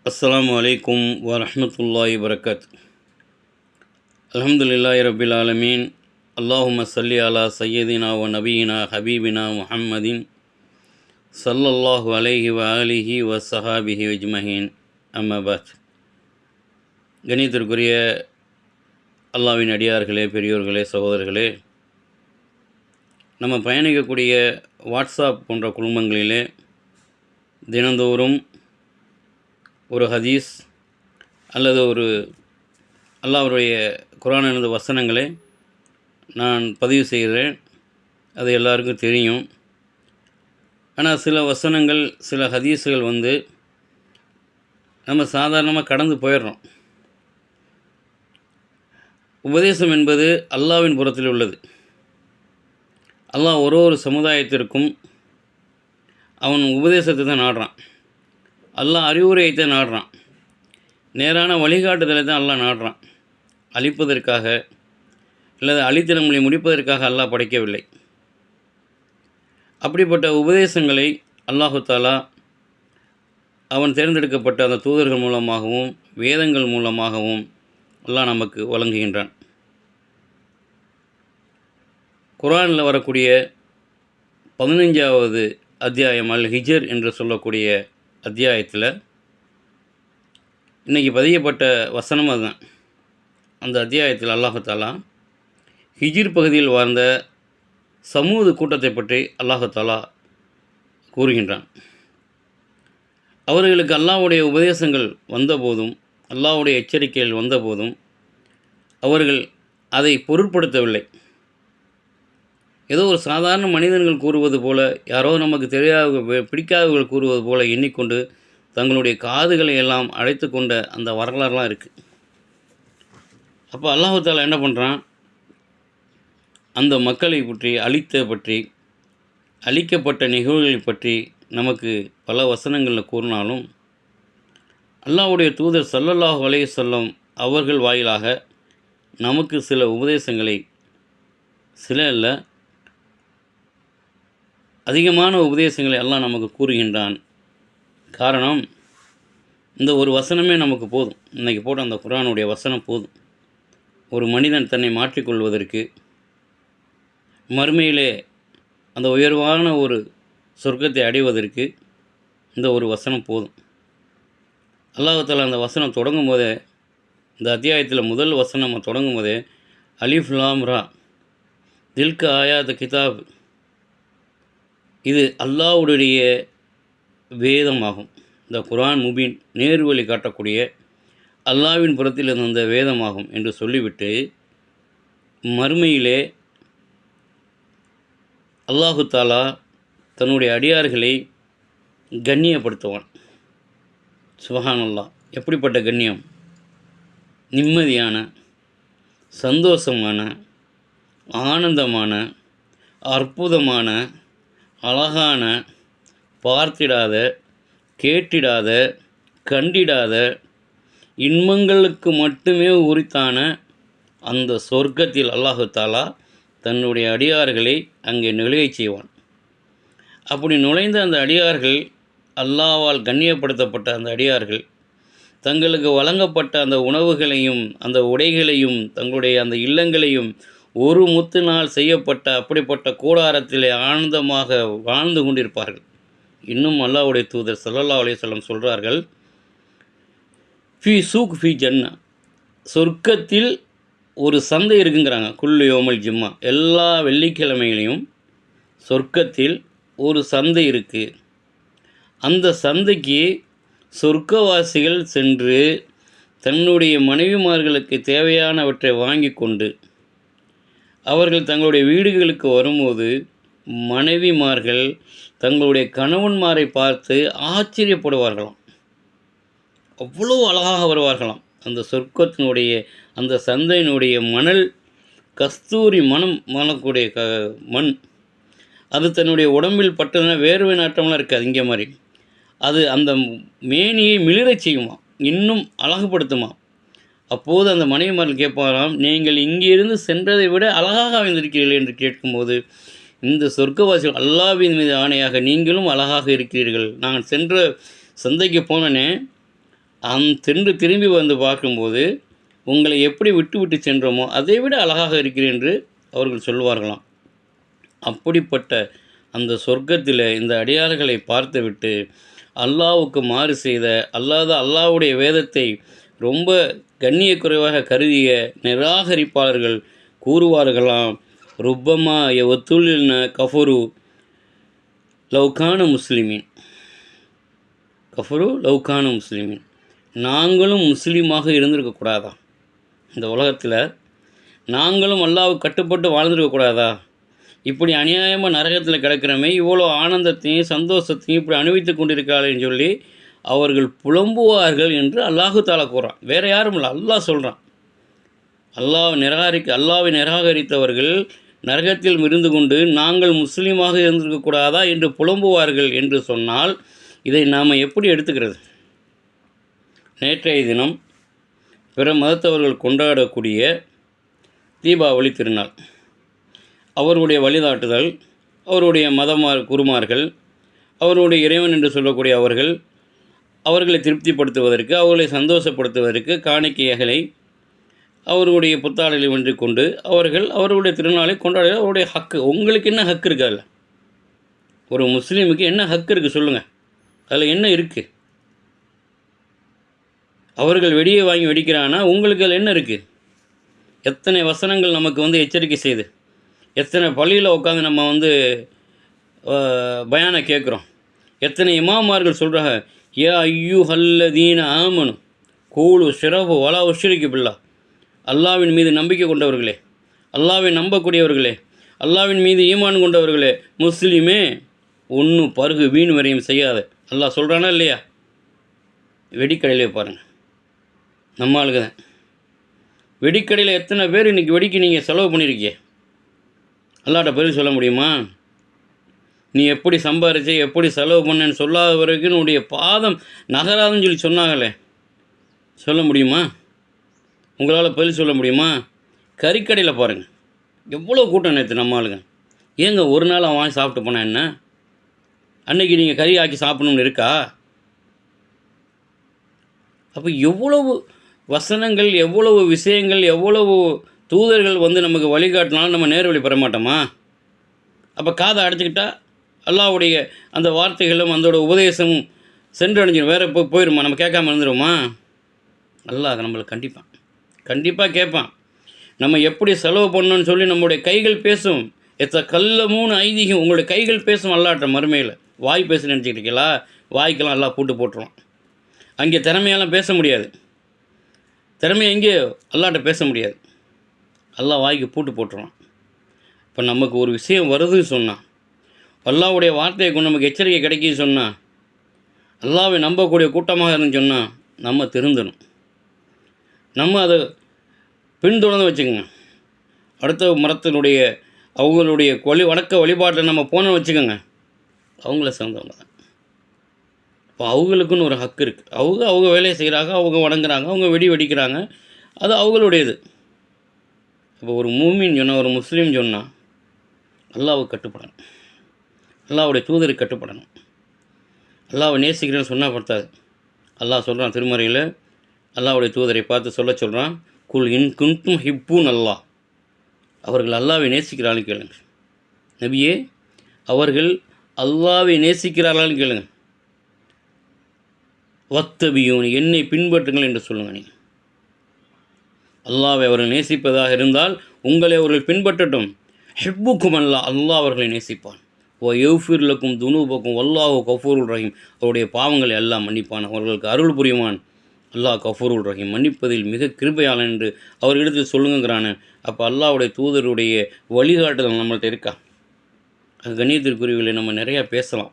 அஸ்ஸலாமு அலைக்கும் வரஹ்மத்துல்லாஹி வரகாத். அல்ஹம்துலில்லாஹி ரப்பில் ஆலமீன். அல்லாஹும்ம ஸல்லி அலா சய்யதினா வ நபியினா ஹபீபினா முஹம்மதின் ஸல்லல்லாஹு அலைஹி வ ஆலிஹி வ ஸஹாபிஹி அஜ்மஹீன். அம்மா பாத். கணியத்திற்குரிய அல்லாஹ்வின் அடியார்களே, பெரியோர்களே, சகோதரர்களே, நம்ம பயணிக்கக்கூடிய வாட்ஸ்அப் போன்ற குழுமங்களிலே தினந்தோறும் ஒரு ஹதீஸ் அல்லது ஒரு அல்லாஹ்வுடைய குர்ஆனிலிருந்து வசனங்களை நான் பதிவு செய்கிறேன். அது எல்லாருக்கும் தெரியும். ஆனால் சில வசனங்கள், சில ஹதீஸுகள் நம்ம சாதாரணமாக கடந்து போயிடுறோம். உபதேசம் என்பது அல்லாஹ்வின் புறத்தில் உள்ளது. அல்லாஹ் ஒரு சமுதாயத்திற்கும் அவன் உபதேசத்தை தான் நாடுறான். அல்லாஹ் அறிவுரையை தான் நாடுறான். நேரான வழிகாட்டுதலை தான் அல்லாஹ் நாடுறான். அழிப்பதற்காக அல்லது அழித்து நம்மளை முடிப்பதற்காக அல்லாஹ் படைக்கவில்லை. அப்படிப்பட்ட உபதேசங்களை அல்லாஹு தஆலா அவன் தேர்ந்தெடுக்கப்பட்ட அந்த தூதர்கள் மூலமாகவும் வேதங்கள் மூலமாகவும் அல்லாஹ் நமக்கு வழங்குகின்றான். குர்ஆனில் வரக்கூடிய 15வது அத்தியாயம் அல் ஹிஜர் என்று சொல்லக்கூடிய அத்தியாயத்தில் இன்றைக்கி பதியப்பட்ட வசனம் அதுதான். அந்த அத்தியாயத்தில் அல்லாஹு தஆலா ஹிஜ்ர் பகுதியில் வாழ்ந்த சமூது கூட்டத்தை பற்றி அல்லாஹு தஆலா கூறுகின்றான். அவர்களுக்கு அல்லாஹ்வுடைய உபதேசங்கள் வந்தபோதும், அல்லாஹ்வுடைய எச்சரிக்கைகள் வந்தபோதும் அவர்கள் அதை பொருட்படுத்தவில்லை. ஏதோ ஒரு சாதாரண மனிதர்கள் கூறுவது போல, யாரோ நமக்கு பிடிக்காதவர்கள் கூறுவது போல எண்ணிக்கொண்டு தங்களுடைய காதுகளை எல்லாம் அடைத்து கொண்ட அந்த வரலாறுலாம் இருக்குது. அப்போ அல்லாஹு தஆலா என்ன பண்ணுறான், அந்த மக்களை பற்றி அழிக்கப்பட்ட நிகழ்வுகளை பற்றி நமக்கு பல வசனங்களில் கூறினாலும், அல்லாஹ்வுடைய தூதர் ஸல்லல்லாஹு அலைஹி வஸல்லம் அவர்கள் வாயிலாக நமக்கு சில உபதேசங்களை, சில இல்லை அதிகமான உபதேசங்களை அல்லாஹ் நமக்கு கூறுகின்றான். காரணம், இந்த ஒரு வசனமே நமக்கு போதும். இன்றைக்கி போட்ட அந்த குர்ஆனுடைய வசனம் போதும். ஒரு மனிதன் தன்னை மாற்றிக்கொள்வதற்கு, மறுமையிலே அந்த உயர்வான ஒரு சொர்க்கத்தை அடைவதற்கு இந்த ஒரு வசனம் போதும். அல்லாஹ் தஆலா அந்த வசனம் தொடங்கும் போதே, இந்த அத்தியாயத்தில் முதல் வசனம் தொடங்கும் போதே அலிஃப் லாம் ரா தில்க ஆயாத் கிதாப், இது அல்லாஹ்வுடைய வேதமாகும். இந்த குர்ஆன் முபீன், நேர்வழி காட்டக்கூடிய அல்லாஹ்வின் புறத்தில் இருந்த வேதமாகும் என்று சொல்லிவிட்டு, மறுமையிலே அல்லாஹு தஆலா தன்னுடைய அடியார்களை கண்ணியப்படுத்துவான். சுப்ஹானல்லாஹ். எப்படிப்பட்ட கண்ணியம்! நிம்மதியான, சந்தோஷமான, ஆனந்தமான, அற்புதமான, அழகான, பார்த்திடாத, கேட்டிடாத, கண்டிடாத, இன்பங்களுக்கு மட்டுமே உரித்தான அந்த சொர்க்கத்தில் அல்லாஹு தஆலா தன்னுடைய அடியார்களை அங்கே நுழையச் செய்வான். அப்படி நுழைந்த அந்த அடியார்கள், அல்லாஹ்வால் கண்ணியப்படுத்தப்பட்ட அந்த அடியார்கள், தங்களுக்கு வழங்கப்பட்ட அந்த உணவுகளையும் அந்த உடைகளையும் தங்களுடைய அந்த இல்லங்களையும் ஒரு முத்தினால் செய்யப்பட்ட அப்படிப்பட்ட கூடாரத்திலே ஆனந்தமாக வாழ்ந்து கொண்டிருப்பார்கள். இன்னும் அல்லாஹ்வுடைய தூதர் ஸல்லல்லாஹு அலைஹி வஸல்லம் சொல்கிறார்கள், ஃபி சூக் ஃபி ஜன்னா, சொர்க்கத்தில் ஒரு சந்தை இருக்குங்கிறாங்க. குல்லு யோமல் ஜும்மா, எல்லா வெள்ளிக்கிழமைகளையும் சொர்க்கத்தில் ஒரு சந்தை இருக்குது. அந்த சந்தைக்கு சொர்க்கவாசிகள் சென்று தன்னுடைய மனைவிமார்களுக்கு தேவையானவற்றை வாங்கி கொண்டு அவர்கள் தங்களுடைய வீடுகளுக்கு வரும்போது மனைவிமார்கள் தங்களுடைய கணவன்மாரை பார்த்து ஆச்சரியப்படுவார்களாம். அவ்வளோ அழகாக வருவார்களாம். அந்த சொர்க்கத்தினுடைய அந்த சந்தையினுடைய மணல் கஸ்தூரி மனம் மணக்கூடிய மண், அது தன்னுடைய உடம்பில் பட்டதுன்னா வேர்வை நாட்டம்லாம் இருக்காது இங்கே மாதிரி. அது அந்த மேனியை மிளிரச் செய்யுமா, இன்னும் அழகுபடுத்துமா. அப்போது அந்த மனைவிமார்கள் கேட்பாராம், நீங்கள் இங்கிருந்து சென்றதை விட அழகாக வந்திருக்கிறீர்கள் என்று கேட்கும்போது, இந்த சொர்க்கவாசிகள் அல்லாஹ்வின் மீது ஆணையாக நீங்களும் அழகாக இருக்கிறீர்கள். நான் சென்ற சந்தைக்கு போனேனே, சென்று திரும்பி வந்து பார்க்கும்போது உங்களை எப்படி விட்டு விட்டு சென்றோமோ அதை விட அழகாக இருக்கிறேன் என்று அவர்கள் சொல்வார்களாம். அப்படிப்பட்ட அந்த சொர்க்கத்தில் இந்த அடியார்களை பார்த்துவிட்டு அல்லாஹ்வுக்கு மாறு செய்த அல்லாஹ்வுடைய வேதத்தை ரொம்ப கண்ணிய குறைவாக கருதிய நிராகரிப்பாளர்கள் கூறுவார்களாம், ருப்பமா ஒத்துழின கஃபரு லவ்கான முஸ்லிமீன், கஃபரு லவ்கான முஸ்லிமீன், நாங்களும் முஸ்லீமாக இருந்திருக்கக்கூடாதா? இந்த உலகத்தில் நாங்களும் அல்லாஹ்வுக்கு கட்டுப்பட்டு வாழ்ந்துருக்கக்கூடாதா? இப்படி அநியாயமாக நரகத்தில் கிடக்கிறமே, இவ்வளோ ஆனந்தத்தையும் சந்தோஷத்தையும் இப்படி அனுபவித்து கொண்டிருக்காளேன்னு சொல்லி அவர்கள் புலம்புவார்கள் என்று அல்லாஹு தாலா கூறான். வேறு யாரும் இல்லை, அல்லாஹ் சொல்கிறான். அல்லாஹ்வை நிராகரித்தவர்கள் நரகத்தில் இருந்து கொண்டு நாங்கள் முஸ்லீமாக இருந்திருக்கக்கூடாதா என்று புலம்புவார்கள் என்று சொன்னால் இதை நாம் எப்படி எடுத்துக்கிறது? நேற்றைய தினம் பிற மதத்தவர்கள் கொண்டாடக்கூடிய தீபாவளி திருநாள், அவருடைய வழிகாட்டுதல், அவருடைய குருமார்கள், அவருடைய இறைவன் என்று சொல்லக்கூடிய அவர்களை திருப்திப்படுத்துவதற்கு, அவர்களை சந்தோஷப்படுத்துவதற்கு காணிக்கைகளை அவருடைய புத்தாடைகளை வென்று கொண்டு அவருடைய திருநாளை கொண்டாட அவருடைய ஹக்கு. உங்களுக்கு என்ன ஹக்கு இருக்குது? அதில் ஒரு முஸ்லீமுக்கு என்ன ஹக்கு இருக்குது சொல்லுங்கள்? அதில் என்ன இருக்குது? அவர்கள் வெடியை வாங்கி வெடிக்கிறான்னா உங்களுக்கு அதில் என்ன இருக்குது? எத்தனை வசனங்கள் நமக்கு எச்சரிக்கை செய்து, எத்தனை பள்ளியில் உட்காந்து நம்ம பயானை கேட்குறோம். எத்தனை இமாமார்கள் சொல்கிறாங்க, யா ஐயு ஹல்லதீன ஆமனு கூலு ஷிரஃபு வலா உஷ்ரிக்கு பில்லா, அல்லாவின் மீது நம்பிக்கை கொண்டவர்களே, அல்லாவை நம்பக்கூடியவர்களே, அல்லாவின் மீது ஈமான் கொண்டவர்களே, முஸ்லீமே ஒன்று பருகு வீண் வரையும் செய்யாத. அல்லாஹ் சொல்கிறானா இல்லையா? வெடிக்கடையிலே பாருங்கள், நம்ம ஆளுங்க தான். வெடிக்கடையில் எத்தனை பேர் இன்றைக்கி வெடிக்கு நீங்கள் செலவு பண்ணியிருக்கீங்க? அல்லாட்ட பதில் சொல்ல முடியுமா? நீ எப்படி சம்பாரிச்சு எப்படி செலவு பண்ணேன்னு சொல்லாத வரைக்கும் உன்னுடைய பாதம் நகராதுன்னு சொல்லி சொன்னாங்களே, சொல்ல முடியுமா? உங்களால் பதில் சொல்ல முடியுமா? கறிக்கடையில் பாருங்கள், எவ்வளோ கூட்டம் நேற்று நம்ம ஆளுங்க. ஏங்க ஒரு நாள் அவன் வாங்கி சாப்பிட்டு போனால் என்ன? அன்றைக்கி நீங்கள் கறி ஆக்கி சாப்பிடணும்னு இருக்கா? அப்போ எவ்வளவு வசனங்கள், எவ்வளவு விஷயங்கள், எவ்வளவு தூதர்கள் நமக்கு வழிகாட்டினாலும் நம்ம நேர் வழி பெற மாட்டோமா? அப்போ காதை அடைச்சிக்கிட்டா அல்லாஹ்வுடைய அந்த வார்த்தைகளும் அதோட உபதேசமும் சென்றடைஞ்சிடும், வேறு போயிடுமா? நம்ம கேட்காம இருந்துருமா? அல்லாஹ் நம்மளை கண்டிப்பாக கேட்பான். நம்ம எப்படி செலவு பண்ணணும்னு சொல்லி நம்முடைய கைகள் பேசும். கல்லமூன்னு ஐதீகம், உங்களுடைய கைகள் பேசும் அல்லாட்ட மறுமையில். வாய் பேச நினச்சிக்கிட்டீங்களா? வாய்க்கெல்லாம் அல்லாஹ் பூட்டு போட்டுருவான். அங்கே திறமையெல்லாம் பேச முடியாது. திறமை எங்கே? அல்லாட்ட பேச முடியாது. அல்லாஹ் வாய்க்கு பூட்டு போட்டுருவான். இப்போ நமக்கு ஒரு விஷயம் வருதுன்னு சொன்னான், அல்லாஹ்வுடைய வார்த்தையை கொண்டு நமக்கு எச்சரிக்கை கிடைக்குன்னு சொன்னால், அல்லாஹ்வை நம்பக்கூடிய கூட்டமாக இருந்துன்னு சொன்னால் நம்ம திருந்தணும். நம்ம அதை பின்தொடர்ந்து வச்சுக்கோங்க. அடுத்த மரத்தினுடைய அவங்களுடைய வணக்க வழிபாட்டில் நம்ம போனோன்னு வச்சுக்கோங்க, அவங்கள சேர்ந்தவங்க தான். இப்போ அவங்களுக்குன்னு ஒரு ஹக்கு இருக்குது. அவங்க வேலையை செய்கிறாங்க, அவங்க வணங்குறாங்க, அவங்க வெடிக்கிறாங்க, அது அவங்களுடையது. இப்போ ஒரு மூமின் சொன்னால், ஒரு முஸ்லீம் சொன்னால் அல்லாஹ்வுக்கு கட்டுப்படணும், அல்லாஹ்வுடைய தூதருக்கு கட்டுப்படணும். அல்லாஹ்வை நேசிக்கிறேன்னு சொன்னால் படுத்தாது. அல்லாஹ் சொல்கிறான் திருமறையில், அல்லாஹ்வுடைய தூதரை பார்த்து சொல்ல சொல்கிறான், குல் இன் குன்தும் ஹிப்பூன் அல்லாஹ், அவர்கள் அல்லாஹ்வை நேசிக்கிறான்னு கேளுங்க. நபியே, அவர்கள் அல்லாஹ்வை நேசிக்கிறார்களான்னு கேளுங்க. வத்தபியூன், என்னை பின்பற்றுங்கள் என்று சொல்லுங்கள். நீங்கள் அல்லாஹ்வை அவர்கள் நேசிப்பதாக இருந்தால் உங்களை அவர்கள் பின்பற்றட்டும். ஹிப்புக்கும் அல்லாஹ் அவர்களை நேசிப்பான். ஓ யௌஃபிர்லக்கும் துனூபக்கும் வல்லாஹு கஃபூருல் ரஹீம், அவருடைய பாவங்களை எல்லாம் மன்னிப்பான், அவர்களுக்கு அருள் புரியுமான். அல்லாஹ் கஃபூருல் ரஹீம், மன்னிப்பதில் மிக கிருபையாளன் என்று அவர்களிடத்தில் சொல்லுங்கிறானே. அப்போ அல்லாஹ்வுடைய தூதருடைய வழிகாட்டுதல் நம்மள்கிட்ட இருக்கா? அது கண்ணியத்திற்குரியவர்களை நம்ம நிறையா பேசலாம்.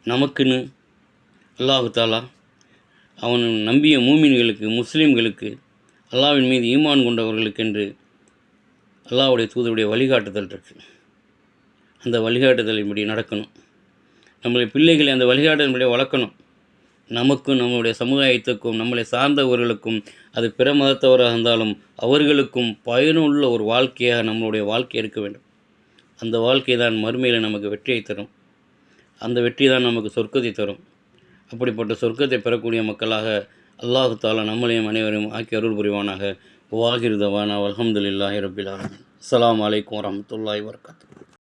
நமக்குன்னு அல்லாஹு தாலா அவன் நம்பிய மூமின்களுக்கு, முஸ்லீம்களுக்கு, அல்லாஹ்வின் மீது ஈமான் கொண்டவர்களுக்கு என்று அல்லாஹ்வுடைய தூதருடைய வழிகாட்டுதல் இருக்குது. அந்த வழிகாட்டுதல் இப்படி நடக்கணும். நம்முடைய பிள்ளைகளை அந்த வழிகாட்டுதல்படி வளர்க்கணும். நமக்கும் நம்முடைய சமுதாயத்துக்கும் நம்மளை சார்ந்தவர்களுக்கும், அது பிற மதத்தவராக இருந்தாலும் அவர்களுக்கும் பயனுள்ள ஒரு வாழ்க்கையாக நம்மளுடைய வாழ்க்கை இருக்க வேண்டும். அந்த வாழ்க்கை தான் மறுமையில் நமக்கு வெற்றியை தரும். அந்த வெற்றி தான் நமக்கு சொர்க்கத்தை தரும். அப்படிப்பட்ட சொர்க்கத்தை பெறக்கூடிய மக்களாக அல்லாஹு தாலா நம்மளையும் அனைவரையும் ஆக்கி அருள் புரிவானாக. வாகிர் தவானா அல்ஹம்துலில்லாஹி ரப்பில் ஆலமீன். அஸ்ஸலாமு அலைக்கும் வரஹ்மத்துல்லாஹி வபரகாத்துஹு.